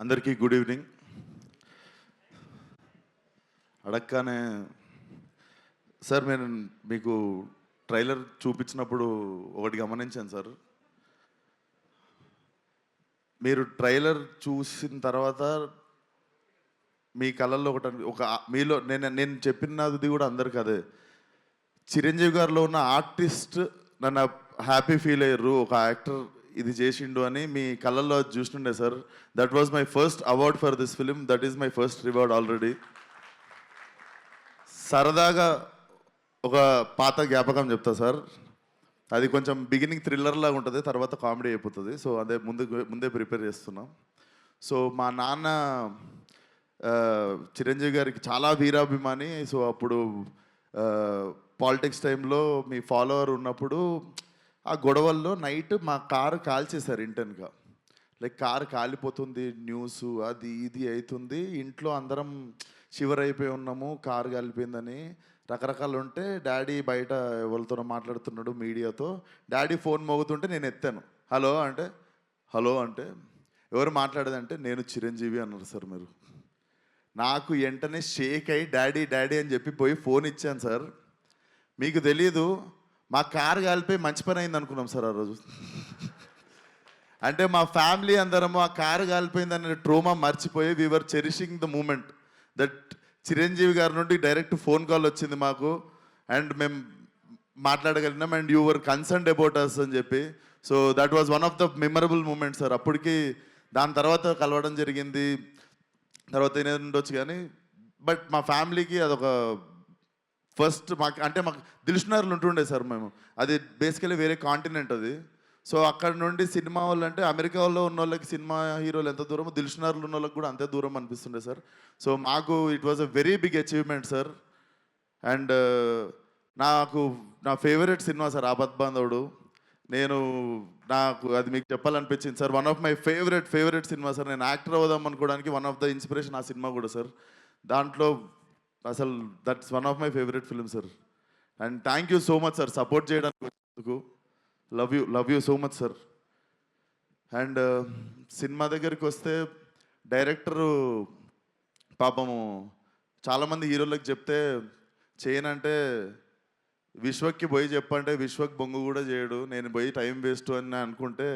అందరికీ good evening. అడగగానే sir నేను మీకు ట్రైలర్ చూపించినప్పుడు ఒకటి గమనించాను సార్. మీరు ట్రైలర్ చూసిన తర్వాత మీ కళల్లో ఒక మీలో నేను చెప్పినది కూడా అందరికి అదే, చిరంజీవి గారిలో ఉన్న ఆర్టిస్ట్ నన్ను హ్యాపీ ఫీల్ అయ్యారు, ఒక యాక్టర్ ఇది చేసిండు అని మీ కళల్లో చూస్తుండే sir. That was my first award for this film. That is my first reward already. సరదాగా ఒక పాత జ్ఞాపకం చెప్తా సార్. అది కొంచెం బిగినింగ్ థ్రిల్లర్ లాగా ఉంటుంది, తర్వాత కామెడీ అయిపోతుంది. సో అదే ముందే ప్రిపేర్ చేస్తున్నాం. సో మా నాన్న చిరంజీవి గారికి చాలా వీరాభిమాని. సో అప్పుడు పాలిటిక్స్ టైంలో మీ ఫాలోవర్ ఉన్నప్పుడు ఆ గొడవల్లో నైట్ మా కారు కాల్చేశారు ఇంటెన్గా. లైక్ కారు కాలిపోతుంది, న్యూస్ అది ఇది అవుతుంది, ఇంట్లో అందరం షివర్ అయిపోయి ఉన్నాము, కారు కాలిపోయిందని రకరకాలు ఉంటే డాడీ బయట ఎవరితోనో మాట్లాడుతున్నాడు మీడియాతో. డాడీ ఫోన్ మోగుతుంటే నేను ఎత్తాను. హలో అంటే ఎవరు మాట్లాడేదంటే నేను చిరంజీవి అన్నారు సార్. మీరు నాకు వెంటనే షేక్ అయ్యి డాడీ అని చెప్పి పోయి ఫోన్ ఇచ్చాను సార్. మీకు తెలీదు, మా కారు కాలిపోయి మంచి పని అయింది అనుకున్నాం సార్ ఆ రోజు. అంటే మా ఫ్యామిలీ అందరము ఆ కారు కాలిపోయిందనే ట్రోమా మర్చిపోయి we're cherishing the moment that Chiranjeevi గారి నుండి డైరెక్ట్ ఫోన్ కాల్ వచ్చింది మాకు, అండ్ మేము మాట్లాడగలిగినాం, and you were concerned about us అని చెప్పి. So that was one of the memorable moment sir. అప్పటికి దాని తర్వాత కలవడం జరిగింది, తర్వాత ఏదైనా ఉండొచ్చు కానీ, బట్ మా ఫ్యామిలీకి అదొక ఫస్ట్. మాకు దిల్షునగర్లో ఉంటుండే సార్ మేము. అది బేసికలీ వేరే కాంటినెంట్ అది. సో అక్కడ నుండి సినిమా వాళ్ళు అంటే అమెరికాలో ఉన్న వాళ్ళకి సినిమా హీరోలు ఎంత దూరమో దిల్షునగర్లో ఉన్న వాళ్ళకి కూడా అంతే దూరం అనిపిస్తుండే సార్. సో మాకు it was a very big achievement sir. And నా favourite cinema sir Aapadbandhavudu. నాకు అది మీకు చెప్పాలనిపించింది sir. One of my favourite cinema sir. నేను యాక్టర్ అవుదాం అనుకోవడానికి వన్ ఆఫ్ ద ఇన్స్పిరేషన్ ఆ సినిమా కూడా సార్. దాంట్లో అసలు that's one of my favourite film sir. And thank you so much sir support చేయడానికి. Love you so much sir. And cinema దగ్గరికి వస్తే డైరెక్టరు పాపము చాలామంది హీరోలకు చెప్తే చేయనంటే విశ్వక్కి పోయి చెప్పంటే విశ్వక్ బొంగు కూడా చేయడు, నేను పోయి టైం వేస్ట్ అని అనుకుంటే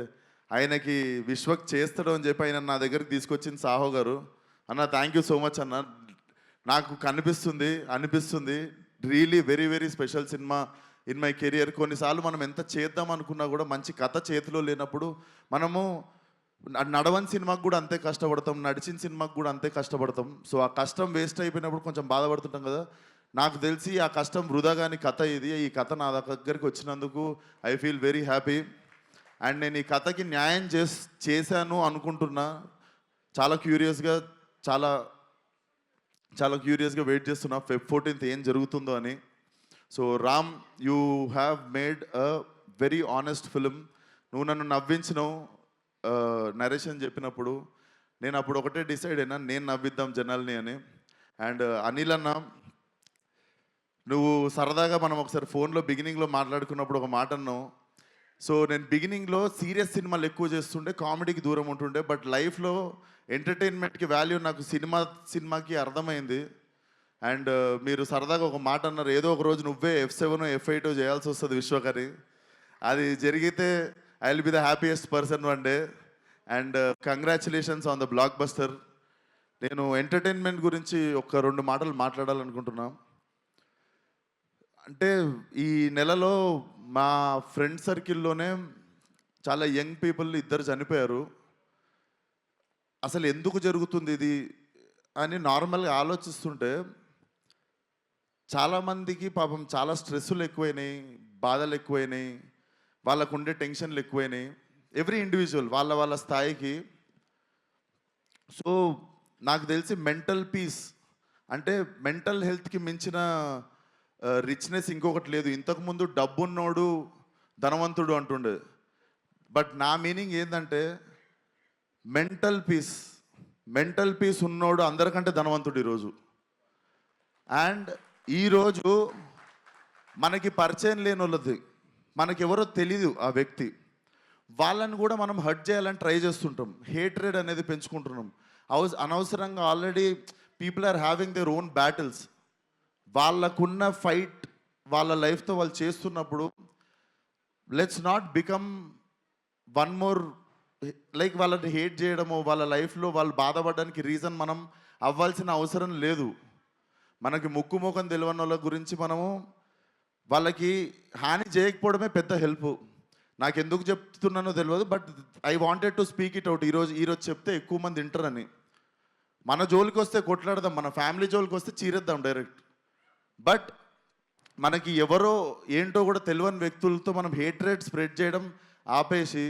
ఆయనకి విశ్వక్ చేస్తాడు అని చెప్పి ఆయన నా దగ్గరికి తీసుకొచ్చింది సాహో గారు. అన్న థ్యాంక్ యూ సో మచ్ అన్న. నాకు అనిపిస్తుంది really very very special cinema in my career. కొన్నిసార్లు మనం ఎంత చేద్దాం అనుకున్నా కూడా మంచి కథ చేతిలో లేనప్పుడు మనము నడవని సినిమాకు కూడా అంతే కష్టపడతాం, నడిచిన సినిమాకు కూడా అంతే కష్టపడతాం. సో ఆ కష్టం వేస్ట్ అయిపోయినప్పుడు కొంచెం బాధపడుతుంటాం కదా. నాకు తెలిసి ఆ కష్టం వృధా కానీ కథ ఇది. ఈ కథ నా దగ్గరికి వచ్చినందుకు I feel very happy. And నేను ఈ కథకి న్యాయం చేశాను అనుకుంటున్నా. చాలా క్యూరియస్గా వెయిట్ చేస్తున్నా Feb 14th ఏం జరుగుతుందో అని. So Ram, you have made a very honest film. నువ్వు నన్ను నవ్వించినావు నరేషన్ చెప్పినప్పుడు. నేను అప్పుడు ఒకటే డిసైడ్ అయినా, నేను నవ్విద్దాం జనాల్ని అని. అండ్ అనిల్ అన్న, నువ్వు సరదాగా మనం ఒకసారి ఫోన్లో బిగినింగ్లో మాట్లాడుకున్నప్పుడు ఒక మాట అన్నావు. సో నేను బిగినింగ్లో సీరియస్ సినిమాలు ఎక్కువ చేస్తుండే, కామెడీకి దూరం ఉంటుండే. బట్ లైఫ్లో ఎంటర్టైన్మెంట్కి వాల్యూ నాకు సినిమాకి అర్థమైంది. అండ్ మీరు సరదాగా ఒక మాట అన్నారు, ఏదో ఒక రోజు నువ్వే F7 F8 చేయాల్సి వస్తుంది విశ్వకరి. అది జరిగితే I will be the happiest person one day. And congratulations on the block buster. నేను ఎంటర్టైన్మెంట్ గురించి ఒక 2 మాటలు మాట్లాడాలనుకుంటున్నా. అంటే ఈ నెలలో మా ఫ్రెండ్ సర్కిల్లోనే చాలా యంగ్ పీపుల్ 2 చనిపోయారు. అసలు ఎందుకు జరుగుతుంది ఇది అని నార్మల్గా ఆలోచిస్తుంటే చాలామందికి పాపం చాలా స్ట్రెస్సులు ఎక్కువైనాయి, బాధలు ఎక్కువైనాయి, వాళ్ళకు ఉండే టెన్షన్లు ఎక్కువైనాయి. ఎవ్రీ ఇండివిజువల్ వాళ్ళ స్థాయికి. సో నాకు తెలిసి మెంటల్ పీస్ అంటే మెంటల్ హెల్త్కి మించిన రిచ్నెస్ ఇంకొకటి లేదు. ఇంతకుముందు డబ్బున్నోడు ధనవంతుడు అంటుండే, బట్ నా మీనింగ్ ఏంటంటే మెంటల్ పీస్ ఉన్నోడు అందరికంటే ధనవంతుడు ఈరోజు. అండ్ ఈరోజు మనకి పరిచయం లేని వాళ్ళది, మనకెవరో తెలీదు ఆ వ్యక్తి, వాళ్ళని కూడా మనం హర్ట్ చేయాలని ట్రై చేస్తుంటాం. హేట్రెడ్ అనేది పెంచుకుంటున్నాం. అనవసరంగా already people are having their own battles. వాళ్ళకున్న ఫైట్ వాళ్ళ లైఫ్తో వాళ్ళు చేస్తున్నప్పుడు let's not become one more, like వాళ్ళని హేట్ చేయడము, వాళ్ళ లైఫ్లో వాళ్ళు బాధపడడానికి రీజన్ మనం అవ్వాల్సిన అవసరం లేదు. మనకి ముక్కు ముఖం తెలియని వాళ్ళ గురించి మనము వాళ్ళకి హాని చేయకపోవడమే పెద్ద హెల్ప్. నాకు ఎందుకు చెప్తున్నానో తెలియదు, but I wanted to speak it out. ఈరోజు చెప్తే ఎక్కువ మంది వింటారని. మన జోలికి వస్తే కొట్లాడదాం, మన ఫ్యామిలీ జోలికి వస్తే చీరేద్దాం డైరెక్ట్. బట్ మనకి ఎవరో ఏంటో కూడా తెలియని వ్యక్తులతో మనం హేట్రేట్ స్ప్రెడ్ చేయడం ఆపేసి,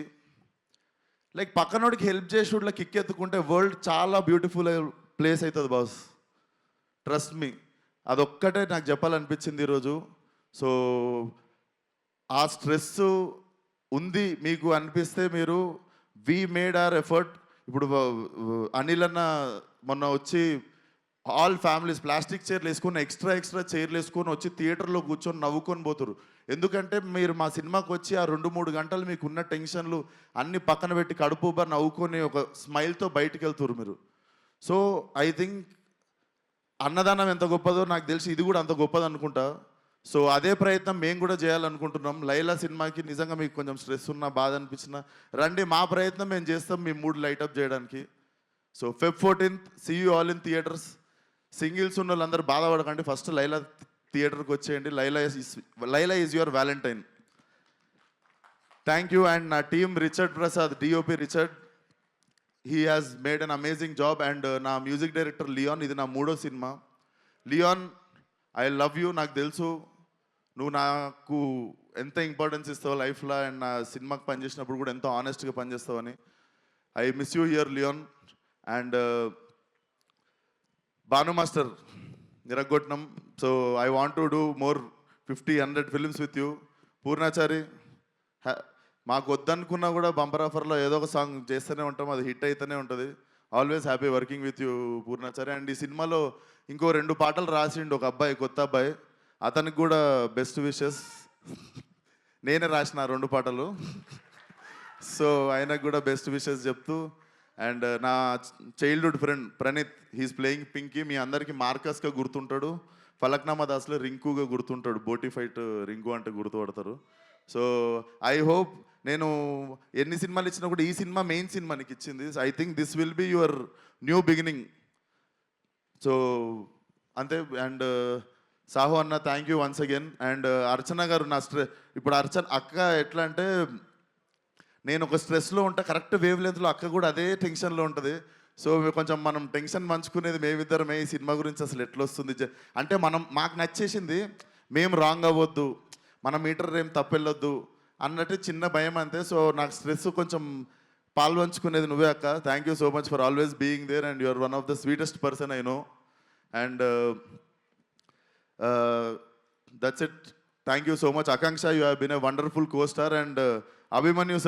లైక్ పక్కనోడికి హెల్ప్ చేసుడులో కిక్ ఎత్తుకుంటే వరల్డ్ చాలా బ్యూటిఫుల్ ప్లేస్ అవుతుంది బాస్. ట్రస్ట్ మీ, అదొక్కటే నాకు చెప్పాలనిపించింది ఈరోజు. సో ఆ స్ట్రెస్ ఉంది మీకు అనిపిస్తే మీరు వి మేడ్ అవర్ ఎఫర్ట్. ఇప్పుడు అనిల్ అన్న మొన్న వచ్చి ఆల్ ఫ్యామిలీస్ ప్లాస్టిక్ చైర్లు వేసుకొని ఎక్స్ట్రా చైర్లు వేసుకొని వచ్చి థియేటర్లో కూర్చొని నవ్వుకొని పోతారు. ఎందుకంటే మీరు మా సినిమాకి వచ్చి ఆ 2-3 గంటలు మీకు ఉన్న టెన్షన్లు అన్ని పక్కన పెట్టి కడుపుబా నవ్వుకొని ఒక స్మైల్తో బయటికి వెళ్తారు మీరు. సో ఐ థింక్ అన్నదానం ఎంత గొప్పదో నాకు తెలిసి ఇది కూడా అంత గొప్పది అనుకుంటా. సో అదే ప్రయత్నం మేము కూడా చేయాలనుకుంటున్నాం. లైలా సినిమాకి నిజంగా మీకు కొంచెం స్ట్రెస్ ఉన్నా, బాధ అనిపించినా రండి, మా ప్రయత్నం మేము చేస్తాం మీ మూడ్ లైటప్ చేయడానికి. So Feb 14th see you all in theatres. Singles ఉన్న వాళ్ళందరూ బాధపడకండి, ఫస్ట్ లైలా థియేటర్కి వచ్చేయండి. Laila is your valentine. Thank you. And నా team Richard Prasad, DOP Richard, he has made an amazing job. And నా మ్యూజిక్ డైరెక్టర్ లియాన్, ఇది నా 3వ cinema. Leon, I love you. నాకు తెలుసు నువ్వు నాకు ఎంత ఇంపార్టెన్స్ ఇస్తావు లైఫ్లో, అండ్ నా సినిమాకి పనిచేసినప్పుడు కూడా ఎంతో ఆనెస్ట్గా పనిచేస్తావని. I miss you here Leon. And Bhanu master నిరగొట్టినం. So I want to do more 50-100 films with you. Purnachari, మాకు వద్దనుకున్నా కూడా బంపర్ ఆఫర్లో ఏదో ఒక సాంగ్ చేస్తూనే ఉంటాం, అది హిట్ అయితేనే ఉంటుంది. Always happy working with you Purnachari. And ఈ సినిమాలో ఇంకో 2 పాటలు రాసిండు ఒక అబ్బాయి, కొత్త అబ్బాయి, అతనికి కూడా బెస్ట్ విషెస్. నేనే రాసిన 2 పాటలు. సో ఆయనకు కూడా బెస్ట్ విషెస్ చెప్తూ. అండ్ నా childhood friend Praneeth, he's playing Pinky. మీ అందరికీ మార్కస్గా గుర్తుంటాడు, ఫలక్నామా దాస్లో రింకుగా గుర్తుంటాడు, బోటీ ఫైట్ రింకు అంటే గుర్తుపడతారు. సో ఐ హోప్ నేను ఎన్ని సినిమాలు ఇచ్చినా కూడా ఈ సినిమా మెయిన్ సినిమా నీకు ఇచ్చింది. I think this will be your new beginning. So అంతే. అండ్ సాహు అన్న, thank you once again. And Archana గారు, నా ఇప్పుడు అక్క ఎట్లా అంటే, నేను ఒక స్ట్రెస్లో ఉంటా, కరెక్ట్ వేవ్ లెంత్లో అక్క కూడా అదే టెన్షన్లో ఉంటుంది. సో కొంచెం మనం టెన్షన్ పంచుకునేది మేమిద్దరమే. ఈ సినిమా గురించి అసలు ఎట్లా వస్తుంది అంటే, మాకు నచ్చేసింది, మేము రాంగ్ అవ్వద్దు, మన మీటర్ ఏం తప్పెళ్ళొద్దు అన్నట్టు చిన్న భయం అంతే. సో నాకు స్ట్రెస్ కొంచెం పాల్పంచుకునేది నువ్వే అక్క. Thank you so much for always being there. And you're one of the sweetest person I know. And that's it. Thank you so much. Akanksha, you have been a wonderful costar. And Abhimanyu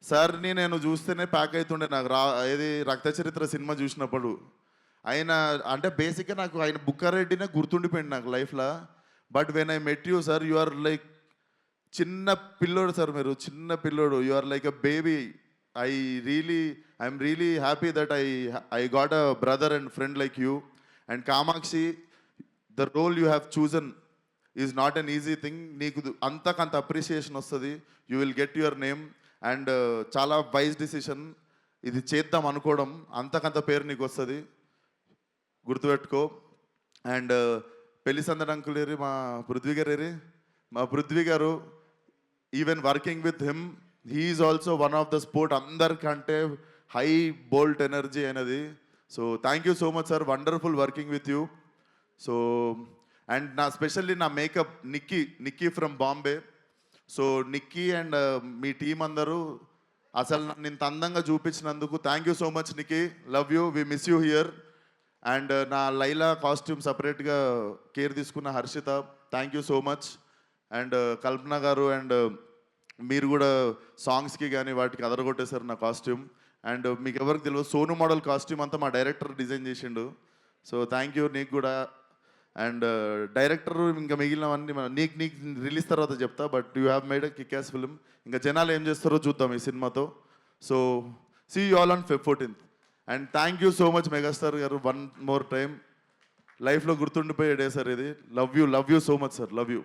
సార్ని నేను చూస్తేనే pack అవుతుండే. నాకు ఏది రక్త చరిత్ర cinema చూసినప్పుడు ఆయన అంటే బేసిక్గా నాకు ఆయన బుక్కారెడ్డినే గుర్తుండిపోయింది నాకు లైఫ్లో. But when I met you sir, you are like చిన్న పిల్లోడు సార్, మీరు చిన్న పిల్లోడు. You are like a baby. I'm really happy that I got a brother and friend like you. And Kamakshi, the role you have chosen is not an easy thing. నీకు అంతకంత appreciation వస్తుంది, you will get your name. And చాలా wise decision ఇది చేద్దాం అనుకోవడం, అంతకంత పేరు నీకు వస్తుంది, గుర్తుపెట్టుకో. అండ్ పెళ్లి సందడి అంకుల్ ఏరి, మా పృథ్వీ గారు ఏరి, మా పృథ్వీ గారు, even working with him, he's also one of the sport, అందరికంటే హై బోల్ట్ ఎనర్జీ అనేది. So thank you so much sir, wonderful working with you. So and నా స్పెషల్లీ నా makeup Nikki from Bombay. So Nikki and మీ team అందరూ అసలు నన్ను ఇంత అందంగా చూపించినందుకు thank you so much Nikki, love you, we miss you here. And నా లైలా కాస్ట్యూమ్ సపరేట్గా కేర్ తీసుకున్న Harshitha, thank you so much. And కల్పన గారు, అండ్ మీరు కూడా సాంగ్స్కి కానీ వాటికి అదరగొట్టేశారు నా కాస్ట్యూమ్. అండ్ మీకు ఎవరికి తెలియదు, సోను మోడల్ కాస్ట్యూమ్ అంతా మా డైరెక్టర్ డిజైన్ చేసిండు. సో థ్యాంక్ యూ నీకు కూడా. అండ్ డైరెక్టర్ ఇంకా మిగిలినవన్నీ నీకు రిలీజ్ తర్వాత చెప్తా. But you have made a kick ass film. ఇంకా జనాలు ఏం చేస్తారో చూద్దాం ఈ సినిమాతో. So see you all on Feb 14th. And thank you so much megastar garu, one more time. లైఫ్లో గుర్తుండిపోయే డే సార్ ఇది. Love you so much sir, love you.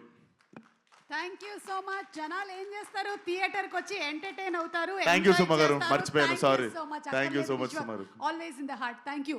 Thank you so much. జనాలు ఏం చేస్తారు, థియేటర్కి వచ్చి ఎంటర్టైన్ అవుతారు. Thank you, సుమ గారు. మర్చిపోయాను, sorry. Thank you so much, Suma గారు. Always in the heart. Thank you.